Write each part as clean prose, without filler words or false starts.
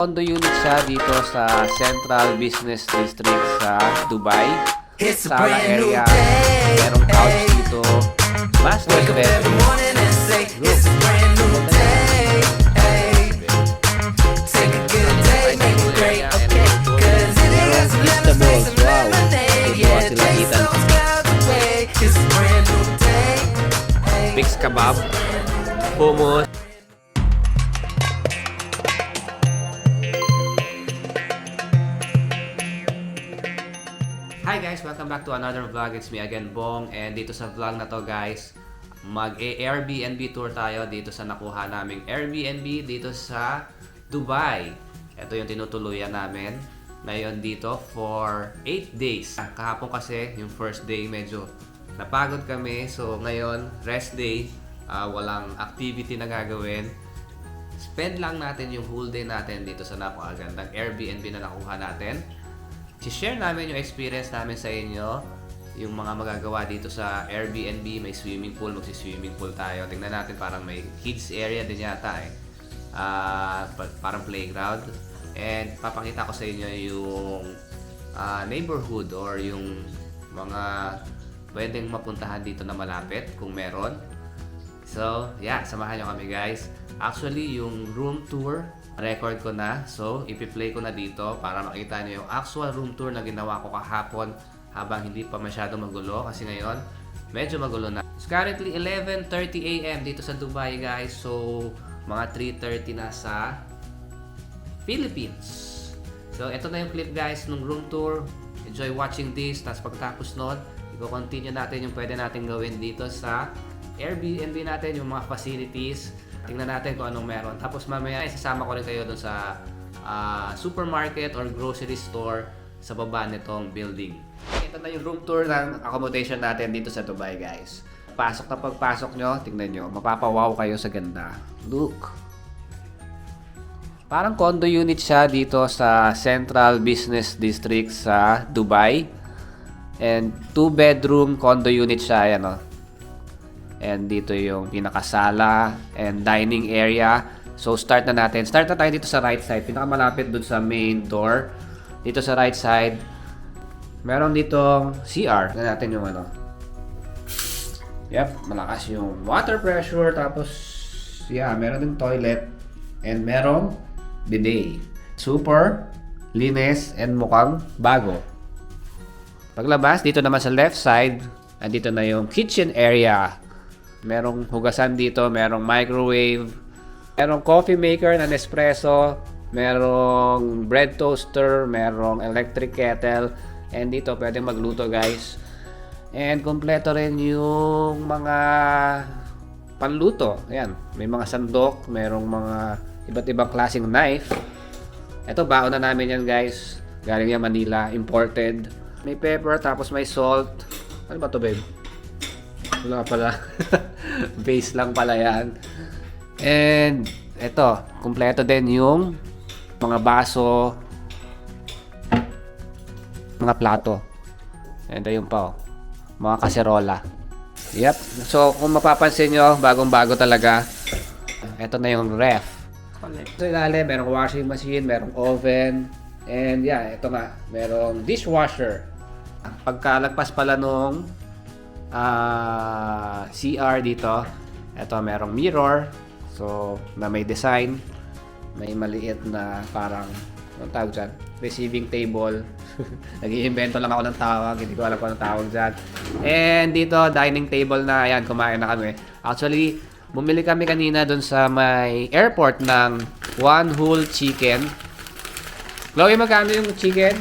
Condo unit siya dito sa Central Business District sa Dubai. Sala area, merong couch dito, master bedroom, mixed kebab, hummus. Hi guys! Welcome back to another vlog. It's me again, Bong. And dito sa vlog na to guys, mag-Airbnb tour tayo dito sa nakuha naming Airbnb dito sa Dubai. Ito yung tinutuluyan namin ngayon dito for 8 days. Kahapon kasi yung first day medyo napagod kami. So ngayon, rest day, walang activity na gagawin. Spend lang natin yung whole day natin dito sa napakagandang Airbnb na nakuha natin. I-share namin yung experience namin sa inyo, yung mga magagawa dito sa Airbnb. May swimming pool, magsi-swimming pool tayo. Tingnan natin, parang may kids area din yata parang playground. And papakita ko sa inyo yung neighborhood or yung mga pwedeng mapuntahan dito na malapit kung meron. So, yeah, samahan nyo kami guys. Actually, yung room tour, record ko na. So, ipi-play ko na dito para makita nyo yung actual room tour na ginawa ko kahapon habang hindi pa masyadong magulo. Kasi ngayon, medyo magulo na. It's currently 11:30 AM dito sa Dubai guys. So, mga 3:30 na sa Philippines. So, ito na yung clip guys ng room tour. Enjoy watching this. Tapos pagtapos nun, i-continue natin yung pwede natin gawin dito sa Airbnb natin, yung mga facilities. Tingnan natin kung anong meron. Tapos mamaya, isasama ko rin kayo dun sa supermarket or grocery store sa baba nitong building. Ito na yung room tour ng accommodation natin dito sa Dubai, guys. Pasok na pagpasok nyo, tingnan nyo. Mapapawaw kayo sa ganda. Look! Parang condo unit siya dito sa Central Business District sa Dubai. And 2-bedroom condo unit siya, yan o. And dito yung pinakasala and dining area. So start na natin. Start na tayo dito sa right side. Pinakamalapit dun sa main door. Dito sa right side, meron ditong CR. Tignan natin yung ano. Yep, malakas yung water pressure. Tapos, yeah, meron din toilet. And merong bidet. Super linis and mukhang bago. Paglabas, dito naman sa left side, andito na yung kitchen area. Merong hugasan dito, merong microwave, merong coffee maker na Nespresso, merong bread toaster, merong electric kettle, and dito pwedeng magluto guys. And kompleto rin yung mga panluto. Ayan, may mga sandok, merong mga iba't ibang klaseng knife. Ito, baon na namin yan guys. Galing yan Manila, imported. May pepper, tapos may salt. Ano ba to babe? Wala pala. Base lang pala yan. And eto, kumpleto din yung mga baso, mga plato. And ayun pa, mga kaserola. Yep. So kung mapapansin nyo, bagong-bago talaga. Eto na yung ref. So ilalim, merong washing machine, merong oven. And yeah, ito nga, merong dishwasher. Pagkalagpas pala nung CR dito, ito merong mirror, so na may design, may maliit na parang anong tawag dyan? Receiving table. Nag-iimbento lang ako ng tawag, hindi ko alam kung anong tawag dyan. And dito, dining table na, ayan, kumain na kami. Actually, bumili kami kanina dun sa may airport ng one whole chicken. Chloe, magkano yung chicken?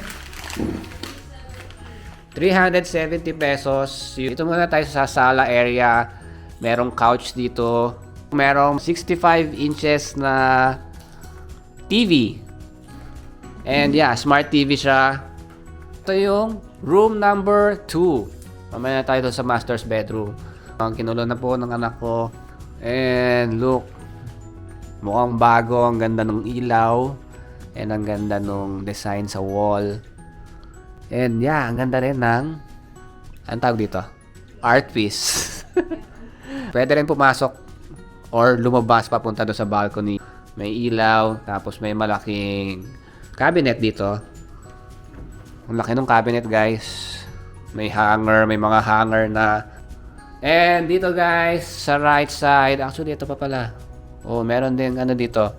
370 pesos. Dito muna tayo sa sala area. Merong couch dito. Merong 65 inches na TV. And yeah, smart TV siya. Ito yung room number 2. Mamaya na tayo sa master's bedroom. Ang kinulo na po ng anak ko. And look, mukhang bago. Ang ganda ng ilaw. And ang ganda ng design sa wall. And yeah, ang ganda rin ng anong tawag dito? Art piece. Pwede rin pumasok or lumabas papunta doon sa balcony. May ilaw, tapos may malaking cabinet dito. Ang laki ng cabinet, guys. May hanger, may mga hanger na. And dito, guys, sa right side, actually ito pa pala. Oh, meron din ano dito.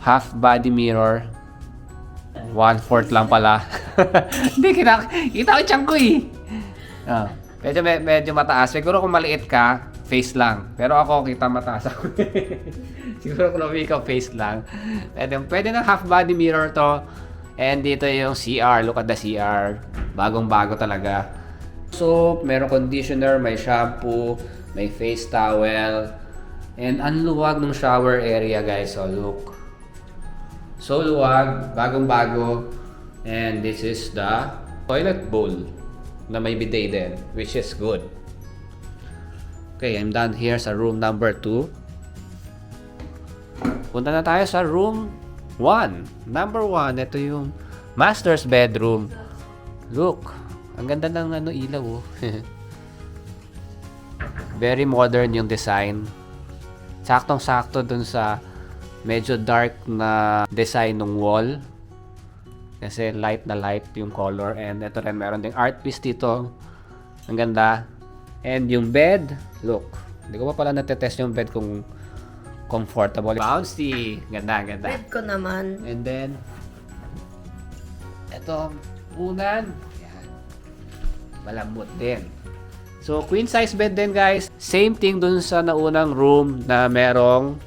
Half body mirror. 1/4 lang pala. Hindi, kita ko yung tiyan ko eh. Medyo mataas. Siguro kung maliit ka, face lang. Pero ako, kita mataas ako. Siguro kung ikaw, face lang. Pwede na half body mirror to. And dito yung CR. Look at the CR. Bagong-bago talaga. Soap, meron conditioner, may shampoo, may face towel. And ang luwag ng shower area, guys. So, look. So luwag, bagong-bago. And this is the toilet bowl na may bidet din, which is good. Okay, I'm done here sa room number 2. Punta na tayo sa room 1. Number 1, ito yung master's bedroom. Look, ang ganda ng ilaw oh. Very modern yung design. Saktong-sakto dun sa medyo dark na design ng wall. Kasi light na light yung color. And ito rin, meron ding art piece dito. Ang ganda. And yung bed, look. Hindi ko pa pala natetest yung bed kung comfortable. Bouncy. Ganda. Bed ko naman. And then, ito, unan. Yan. Malambot din. So, queen size bed din, guys. Same thing dun sa naunang room na merong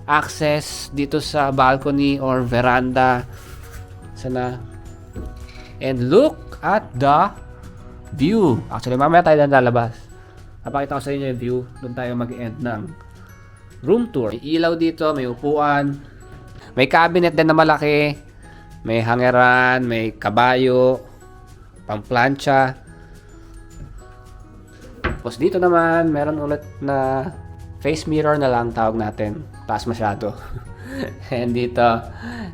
access dito sa balcony or veranda. Sana. And look at the view. Actually, mamaya tayo na lalabas. Napakita ko sa inyo yung view. Doon tayo mag-end ng room tour. May ilaw dito, may upuan. May cabinet din na malaki. May hangeran, may kabayo, pangplancha. Tapos dito naman, meron ulit na face mirror na lang tawag natin. Taas masyado. And dito,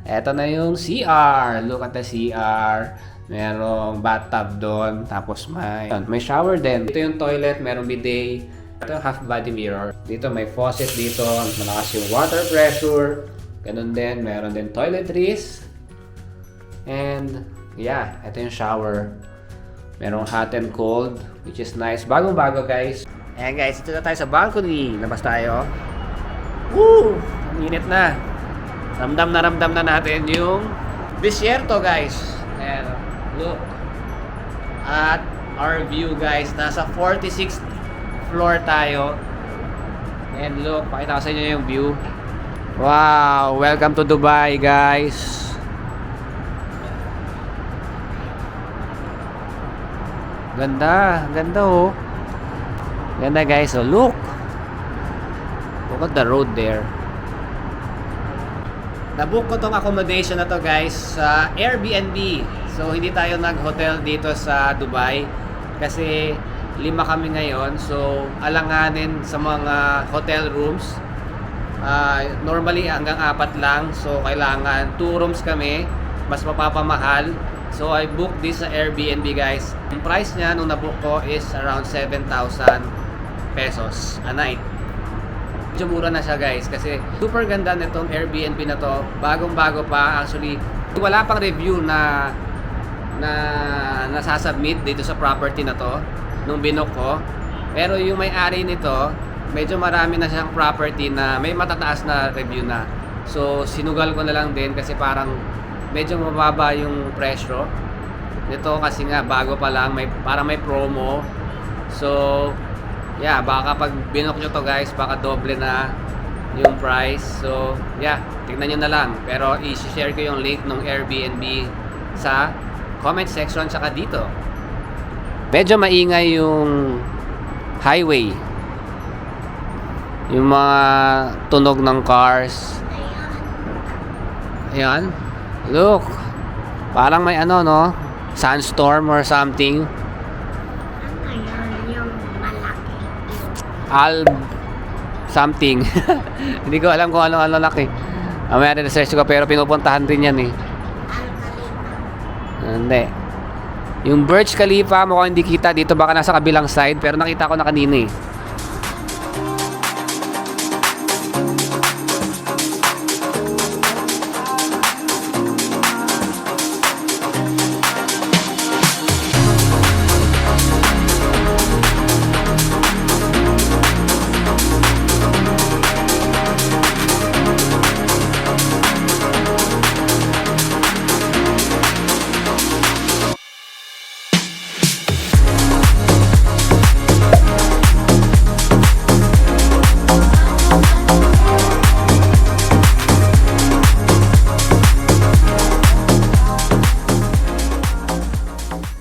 eto na yung CR. Look at the CR. Merong bathtub doon. Tapos may shower din. Dito yung toilet, merong bidet. Ito yung half body mirror. Dito may faucet dito. Malakas yung water pressure. Ganun din. Meron din toiletries. And yeah, ito yung shower. Merong hot and cold, which is nice. Bagong-bago, guys. Ayan, guys. Ito na tayo sa balcony. Labas tayo. Woo! Ang init na. Ramdam na natin yung disyerto, guys. Ayan. Look at our view, guys. Nasa 46th floor tayo. And look, pakita ko sa inyo yung view. Wow! Welcome to Dubai, guys. Ganda oh. Ganda, guys. So look at the road there. Nabook ko tong accommodation na to, guys, sa Airbnb. So hindi tayo nag-hotel dito sa Dubai kasi 5 kami ngayon. So alanganin sa mga hotel rooms. Normally hanggang 4 lang. So kailangan 2 rooms kami. Mas mapapamahal. So I booked this sa Airbnb, guys. Yung price niya nung nabook ko is around 7,000 pesos a night. Medyo mura na siya, guys, kasi super ganda nitong Airbnb na to. Bagong-bago pa. Actually, wala pang review na nasasubmit dito sa property na to nung binook ko. Pero yung may-ari nito, medyo marami na siyang property na may matataas na review na. So sinugal ko na lang din kasi parang medyo mababa yung presyo nito kasi nga bago pa lang, parang may promo. So yeah, baka pag binook nyo to, guys, baka doble na yung price. So yeah, tignan nyo na lang. Pero i-share ko yung link ng Airbnb sa comment section tsaka dito. Medyo maingay yung highway, yung mga tunog ng cars. Ayan. Look, parang may no? Sandstorm or something. Ano yan? Yung malaki. Something. Hindi ko alam kung ano laki. Mamaya research ko, pero pinupuntahan din yan eh. Hindi. Yung Burj Khalifa mukhang hindi kita dito, baka nasa kabilang side, pero nakita ko na kanina eh.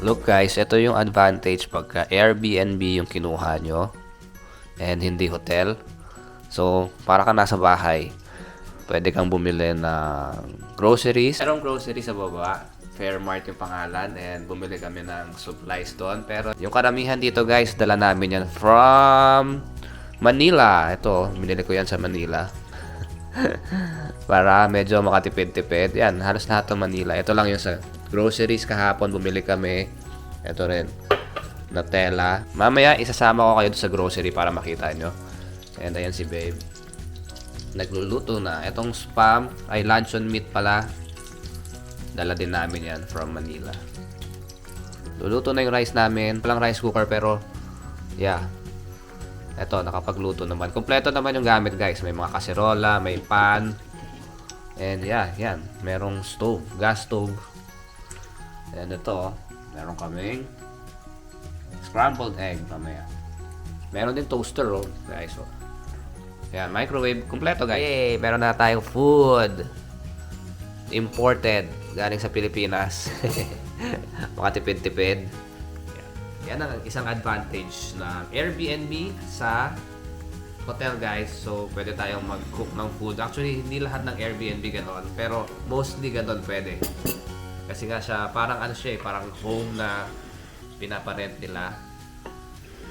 Look guys, ito yung advantage pagka Airbnb yung kinuha nyo and hindi hotel. So, para ka nasa bahay, pwede kang bumili ng groceries. Merong groceries sa baba. Fairmart yung pangalan and bumili kami ng supplies doon. Pero yung karamihan dito guys, dala namin yan from Manila. Ito, binili ko yan sa Manila. Para medyo makatipid-tipid. Yan, halos lahat ng Manila. Ito lang yung sa groceries kahapon. Bumili kami. Ito rin. Nutella. Mamaya, isasama ko kayo sa grocery para makita nyo. And ayan si babe. Nagluluto na. Itong spam ay luncheon meat pala. Dala din namin yan from Manila. Luluto na yung rice namin. Palang rice cooker pero yeah. Eto, nakapagluto naman. Kompleto naman yung gamit guys. May mga kaserola, may pan. And yeah, yan. Merong stove, gas stove. And ito, meron kaming scrambled egg mamaya. Meron din toaster oh, guys. Oh. Yan, microwave. Kompleto guys. Yay! Meron na tayong food. Imported. Galing sa Pilipinas. Makatipid-tipid. Yan ang isang advantage ng Airbnb sa hotel guys. So, pwede tayong mag-cook ng food. Actually, hindi lahat ng Airbnb ganon. Pero, mostly ganon pwede. Kasi nga siya, parang ano siya parang home na pinaparent nila.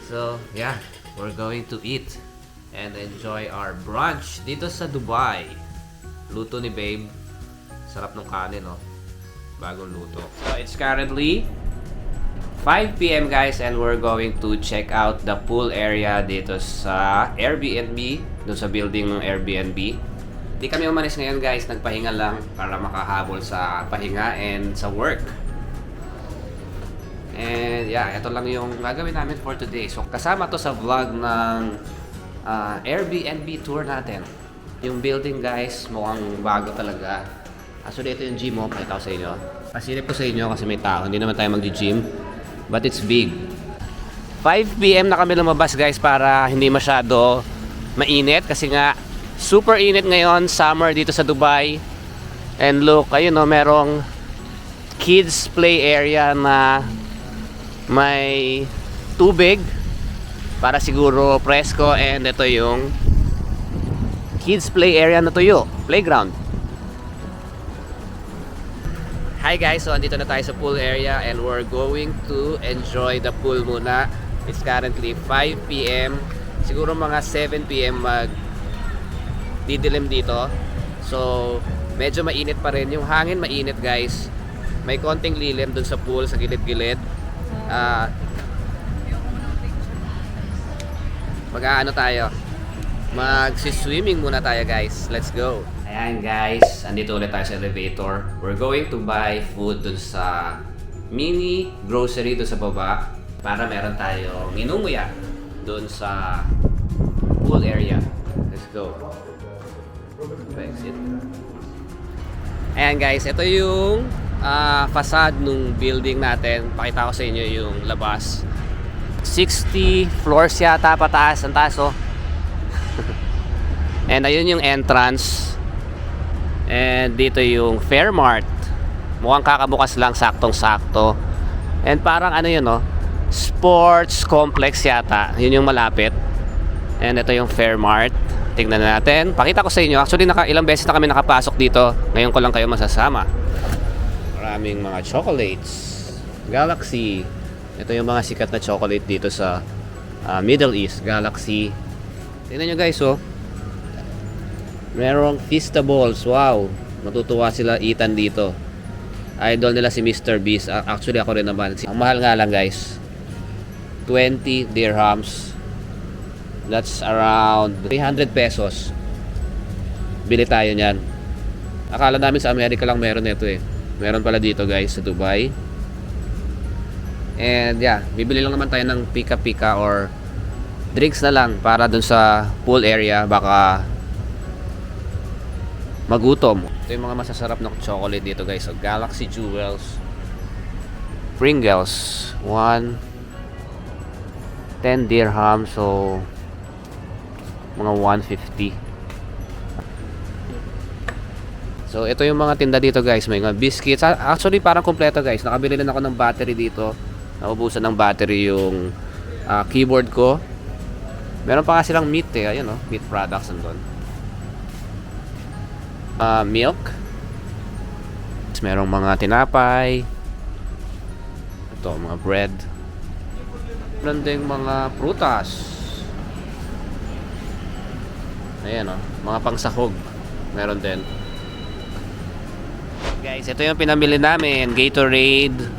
So, yeah. We're going to eat and enjoy our brunch dito sa Dubai. Luto ni babe. Sarap ng kanin, no? Bagong luto. So, it's currently 5 p.m. guys and we're going to check out the pool area dito sa Airbnb, doon sa building ng Airbnb. Di kami umalis ngayon guys, nagpahinga lang para makahabol sa pahinga and sa work. And yeah, ito lang yung gagawin namin for today. So kasama to sa vlog ng Airbnb tour natin. Yung building guys, mukhang bago talaga. Actually, ito yung gym mo, pakita ko sa inyo. Pasilip ko sa inyo kasi may tao, hindi naman tayo mag-gym. But it's big. 5 p.m. na kami lumabas guys para hindi masyado mainit kasi nga super init ngayon, summer dito sa Dubai. And look, ayun no, merong kids play area na may tubig para siguro presko and ito yung kids play area na tuyo, playground. Hi guys, so andito na tayo sa pool area and we're going to enjoy the pool muna. It's currently 5 p.m. Siguro mga 7 p.m. didilim dito. So, medyo mainit pa rin. Yung hangin mainit guys. May konting lilim dun sa pool, sa gilid-gilid. Mag-aano tayo? Mag-swimming muna tayo guys. Let's go! Ayan guys, andito ulit tayo sa elevator. We're going to buy food dun sa mini grocery dun sa baba para meron tayong inumuya dun sa pool area. Let's go. Exit. Ayan guys, ito yung facade nung building natin. Pakita ko sa inyo yung labas. 60 floors yata pataas. Ang taas oh. And ayun yung entrance. And dito yung Fairmart. Mukhang kakabukas lang, saktong-sakto. And parang ano yun, no? Sports complex yata. Yun yung malapit. And ito yung Fairmart. Tingnan natin. Pakita ko sa inyo. Actually, ilang beses na kami nakapasok dito. Ngayon ko lang kayo masasama. Maraming mga chocolates. Galaxy. Ito yung mga sikat na chocolate dito sa Middle East. Galaxy. Tingnan nyo guys, oh. Merong Feastables. Wow. Matutuwa sila Ethan dito. Idol nila si Mr. Beast. Actually ako rin naman. Ang mahal nga lang guys. 20 dirhams. That's around 300 pesos. Bili tayo niyan. Akala namin sa Amerika lang meron nito eh. Meron pala dito guys sa Dubai. And yeah, bibili lang naman tayo ng pika-pika or drinks na lang para dun sa pool area. Baka magutom. Ito yung mga masasarap na chocolate dito guys. So, Galaxy Jewels, Pringles, 10 dirham. So mga 150. So ito yung mga tinda dito guys. May mga biscuits. Actually parang kompleto guys. Nakabili na ako ng battery dito. Naubusan ng battery yung keyboard ko. Meron pa kasi silang meat eh. Ayun, meat products nandun. Milk. Merong mga tinapay. Ito, mga bread. Meron ding mga prutas. Ayan, mga pangsahog. Meron din. Guys, ito yung pinamili namin. Gatorade.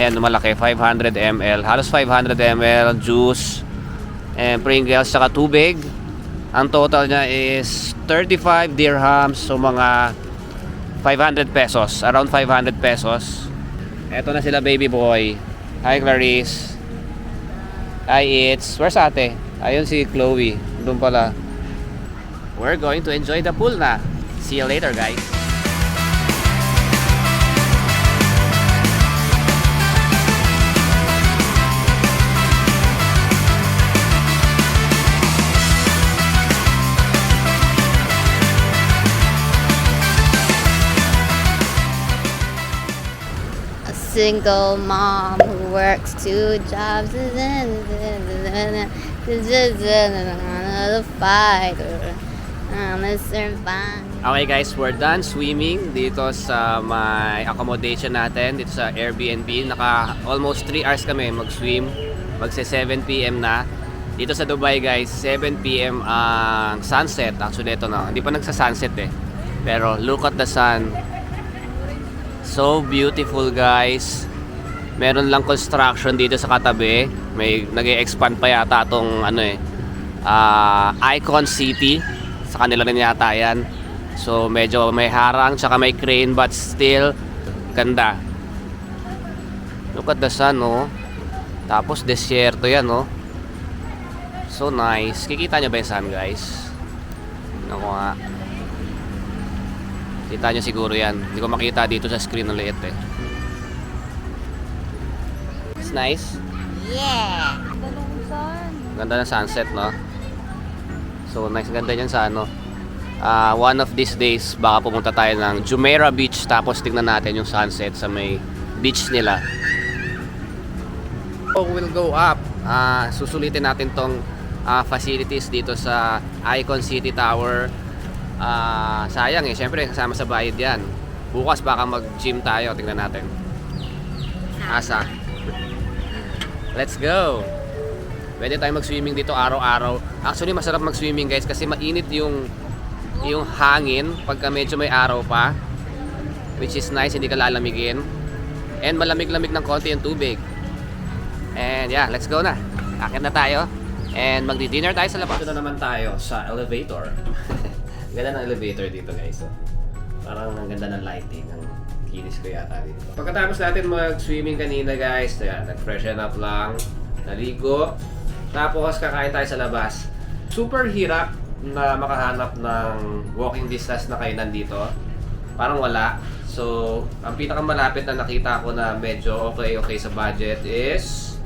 Ayan, malaki. 500 ml. Halos 500 ml. Juice. And Pringles. Saka tubig. Ang total niya is 35 dirhams. So, mga 500 pesos. Around 500 pesos. Eto na sila, baby boy. Hi, Clarice. Hi, It's. Where's ate? Ayun si Chloe. Doon pala. We're going to enjoy the pool na. See you later, guys. A single mom who works 2 jobs the fighter. I'm a survivor. Okay guys, we're done swimming dito sa may accommodation natin, dito sa Airbnb. Naka almost 3 hours kami mag-swim. Magse 7 PM na. Dito sa Dubai guys, 7 PM ang sunset. Actually ito na, hindi pa nagsa-sunset eh. Pero look at the sun. So beautiful guys. Meron lang construction dito sa katabi. May nag-e-expand pa yata itong Icon City. Sa kanila rin yata yan. So medyo may harang tsaka may crane but still ganda. Look at the sun Tapos desierto yan So nice. Kikita nyo ba yung sun guys? Naku nga. Kita nyo siguro yan. Hindi ko makita dito sa screen ng liit eh. It's nice. Yeah. Ganda ng sunset So nice, ganda yan sa one of these days baka pumunta tayo ng Jumeirah Beach tapos tingnan natin yung sunset sa may beach nila. So we'll go up. Susulitin natin tong facilities dito sa Icon City Tower. Sayang syempre kasama sa bayad yan. Bukas baka mag-gym tayo, tingnan natin. Asa? Let's go! Pwede tayo mag-swimming dito araw-araw. Actually, masarap mag-swimming guys kasi mainit yung hangin pagka medyo may araw pa. Which is nice, hindi ka lalamigin. And malamig-lamig ng konti yung tubig. And yeah, let's go na. Akit na tayo. And magdi-dinner tayo sa labas. Ito na naman tayo sa elevator. Ganda ng elevator dito guys. Parang ang ganda ng lighting. Ang kinis ko yata dito. Pagkatapos natin mag-swimming kanina guys, nag-freshen up lang. Naligo. Tapos kakain tayo sa labas. Super hirap na makahanap ng walking distance na kainan dito. Parang wala. So, ang pinakamalapit na nakita ko na medyo okay sa budget is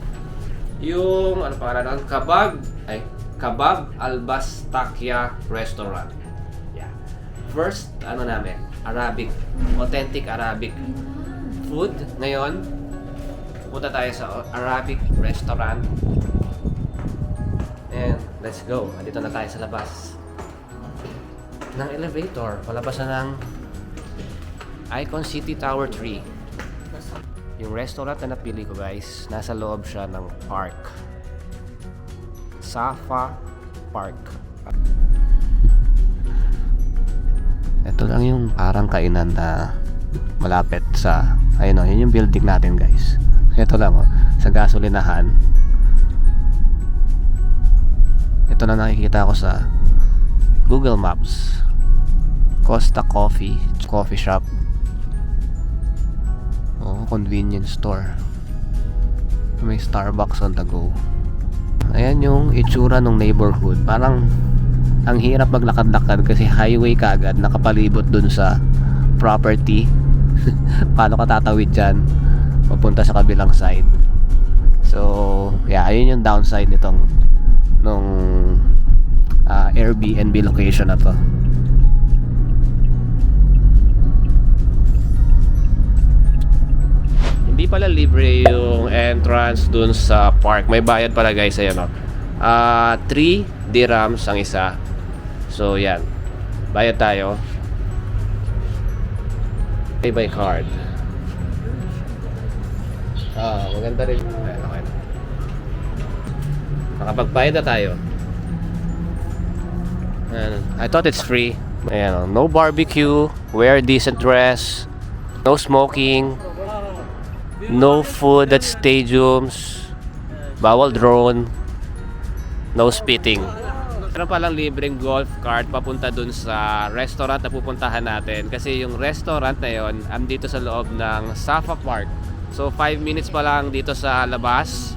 yung Kebab Al-Bastakya Restaurant. Yeah. First, namin, Arabic, authentic Arabic food. Ngayon, punta tayo sa Arabic restaurant. And let's go. Dito na tayo sa labas ng elevator. Palabas na ng Icon City Tower 3. Yung restaurant na napili ko guys, nasa loob siya ng park. Safa Park. Ito lang yung parang kainan na malapit sa yun yung building natin guys. Ito lang sa gasolinahan. Ito na nakikita ko sa Google Maps. Costa Coffee Shop. Convenience store. May Starbucks on the go. Ayan yung itsura ng neighborhood. Parang ang hirap maglakad-lakad kasi highway kaagad nakapalibot dun sa property. Paano ka tatawid dyan papunta sa kabilang side? So yeah, ayun yung downside nung Airbnb location na to. Hindi Hindi pala libre yung entrance dun sa park. May bayad pala guys, ayan o. 3 dirhams ang isa. So yan. Bayad tayo. Pay by card. Maganda rin. Ayan, okay. Nakapagbayad na tayo. Ayan. I thought it's free. Ayan, no barbecue, wear decent dress, no smoking, no food at stadiums, bawal drone, no spitting. Meron palang libreng golf cart papunta dun sa restaurant na pupuntahan natin kasi yung restaurant na yon andito sa loob ng Safa Park. So 5 minutes pa lang dito sa labas.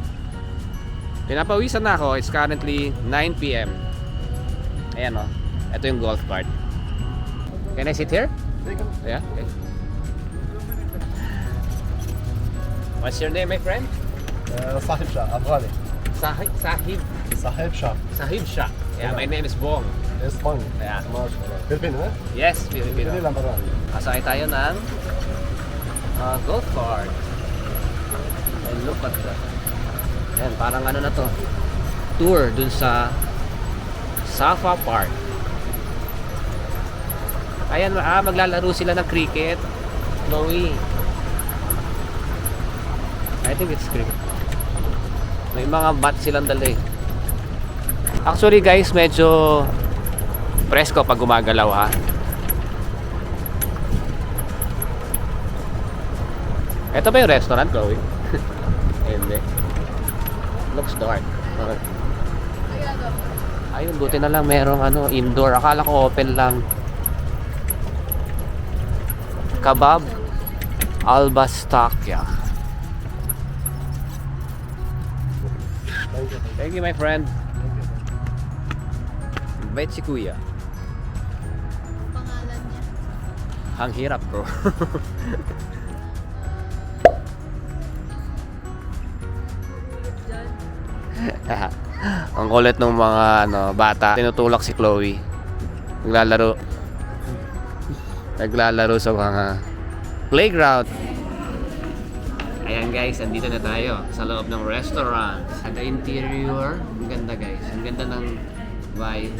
Pinapawisan na ako. It's currently 9 PM. Ayan o. Ito yung golf cart. Can I sit here? Yeah, okay. What's your name, my friend? صاحب شا أفغاني Sahib. صاحب شا Sahib Shah. Yeah, my name is Bong. إسباني Yeah. ما شاء الله فلبين ها؟ Yes, Filipino. فلبين براني Kasakay tayo ng golf cart. And look at that. Ayan, parang ano na to. Tour dun sa Safa Park. Ayan, maglalaro sila ng cricket. Chloe. I think it's cricket. May mga bat silang dala eh. Actually guys, medyo presko pag gumagalaw ha. Ito ba yung restaurant, Chloe? Hindi. Looks dark. Ayun, buti na lang merong indoor. Akala ko open lang. Kebab Albastakya. Thank you, my friend. Bait si Kuya. Pangalan niya? Ang hirap, bro. Ang kulit ng mga bata. Tinutulak si Chloe. Naglalaro sa mga playground. Ayan guys, andito na tayo sa loob ng restaurant. At the interior, ang ganda guys. Ang ganda ng vibe.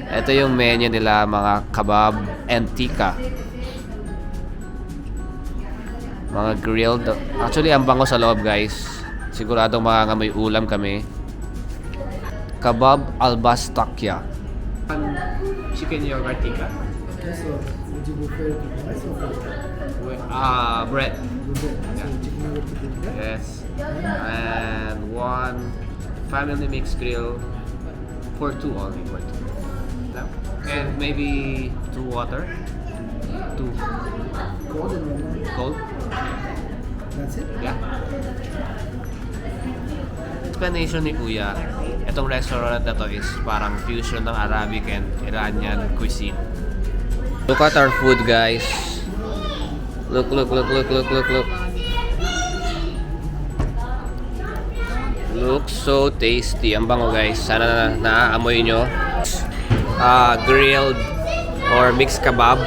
Ito yung menu nila, mga kebab and tikka. Mga grilled. Actually, ang bango sa loob guys. Siguradong makakamoy ulam kami. Kebab Albastakya. Chicken yogurt tikka. So would you prefer to rice or Bread. yeah. Yes. And one family mix grill for two only. For two. No? And maybe 2 water. 2 Cold and normal. cold. That's it? Yeah. Explanation ni Kuya, itong restaurant na to is parang fusion ng Arabic and Iranian cuisine. Look at our food, guys. Look. Looks so tasty. Ang bango, guys. Sana naaamoy nyo. Grilled or mixed kebab,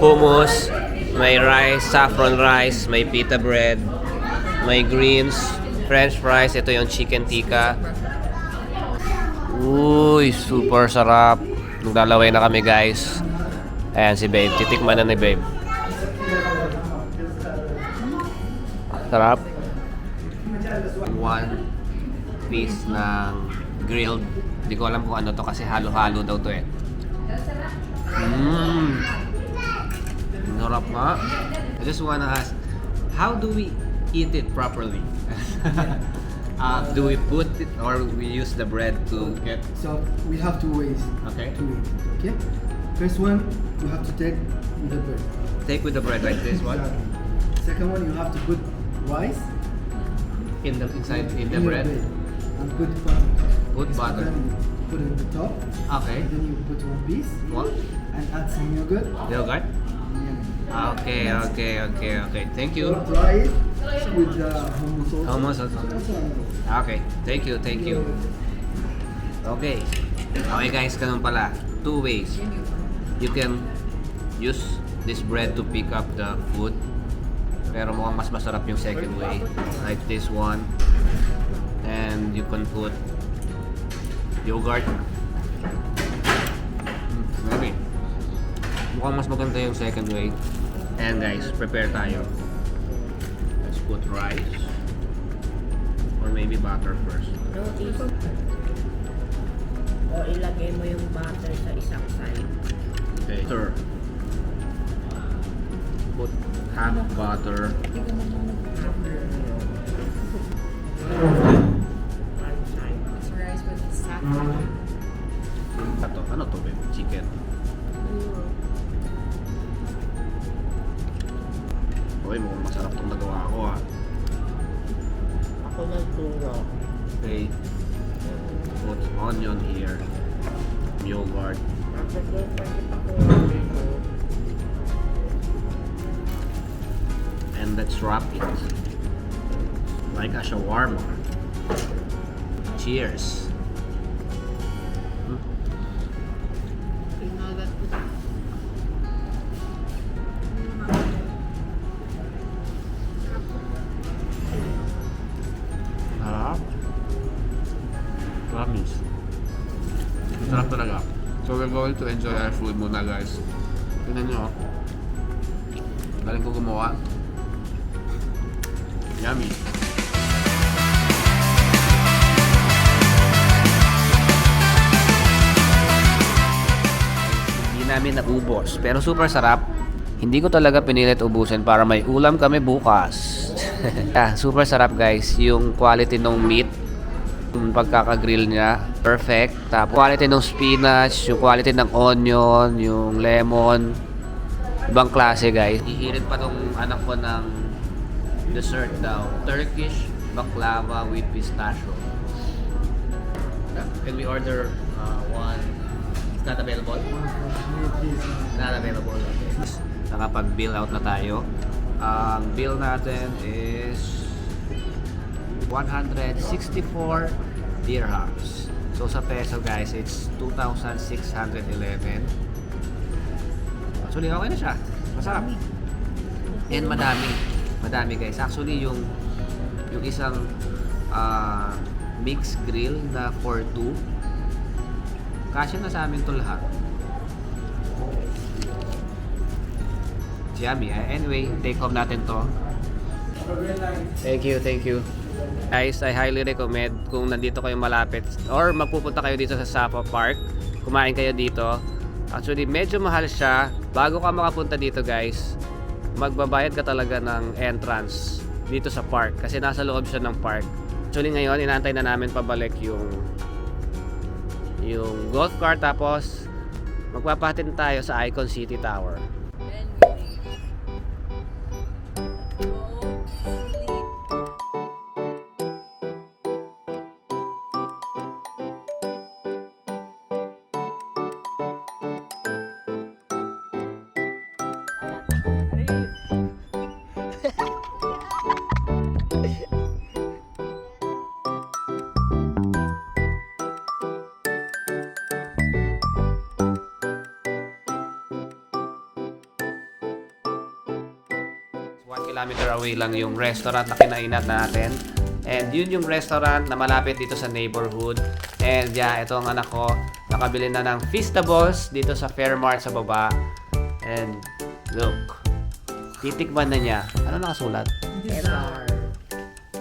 hummus, may rice, saffron rice, may pita bread, may greens, french fries. Ito yung chicken tikka. Uy, super sarap. Naglalaway na kami, guys. Ayan si babe. Titikman na ni babe. Sarap. One piece ng grilled. Hindi ko alam kung ano to kasi halo-halo daw to eh. Sarap nga. I just wanna ask, how do we eat it properly? Do we put it or we use the bread to get... So we have two ways Okay. to eat it, okay? First one, you have to take with the bread. Take with the bread like this one? Second one, you have to put rice Inside in the your bread? and put butter. Put butter. Then you put it in the top. Okay. Then you put one piece What? and add some yogurt. Yogurt? Yeah. Okay. Thank you. Or try it with the hummus also. Hummus also. Okay. Thank you. Okay. Okay guys, ganun pala. 2 ways. You can use this bread to pick up the food Pero mukhang mas masarap yung second way. Like this one. And you can put yogurt. Maybe. Mukhang mas maganda yung second way. And guys, prepare tayo. Let's put rice. Or maybe butter first. Notice. O ilagay mo yung butter sa isang side. Okay, sir. Put half butter. One side. Rice with sack. Ano to, babe? Chicken. Okay, mukhang masarap itong nagawa ko ah. Ako nagturo. Okay. Put onion here. Yogurt. Maglagay pa rin ako. And let's wrap it. Like a shawarma. Cheers. You know that. Sarap. Promise. Masarap talaga. So we're going to enjoy our food muna guys. Tignan nyo. Galing ko gumawa. Yummy. Hindi namin naubos. Pero super sarap. Hindi ko talaga pinilit ubusin para may ulam kami bukas. Super sarap guys. Yung quality ng meat, yung pagkakagrill niya, perfect. Tapos quality ng spinach, yung quality ng onion, yung lemon. Ibang klase guys. Ihirit pa tong anak ko ng dessert daw. Turkish baklava with pistachio. Can we order one? It's not available? Not available. Okay. Nakapag-bill out na tayo. Ang bill natin is 164 dirhams. So sa peso guys, it's 2,611. Actually, okay na siya. Masarap. And madami. Madami guys. Actually, yung isang mixed grill na for 2, kasya na sa amin to lahat. Yummy. Anyway, take home natin to. Thank you, thank you. Guys, I highly recommend kung nandito kayo malapit or magpupunta kayo dito sa Sapa Park, kumain kayo dito. Actually, medyo mahal siya. Bago ka makapunta dito guys, magbabayad ka talaga ng entrance dito sa park kasi nasa loob siya ng park. Actually ngayon, inaantay na namin pabalik yung golf cart tapos magpapatin tayo sa Icon City Tower. Kilometer away lang yung restaurant na kinainat natin. And yun yung restaurant na malapit dito sa neighborhood. And yeah, ito ang anak ko. Nakabili na ng Feastables dito sa Fairmart sa baba. And look, titikman na niya. Ano nakasulat? Devour.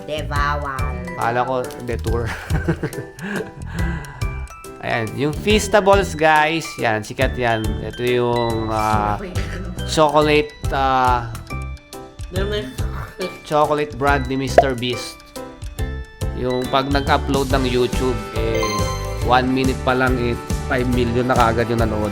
Devawal. Kala ko detour. Ayan, yung Feastables guys. Yan, sikat yan. Ito yung chocolate chocolate brand ni Mr. Beast. Yung pag nag-upload ng YouTube, 1 minute pa lang 5 million na kagad yung nanood.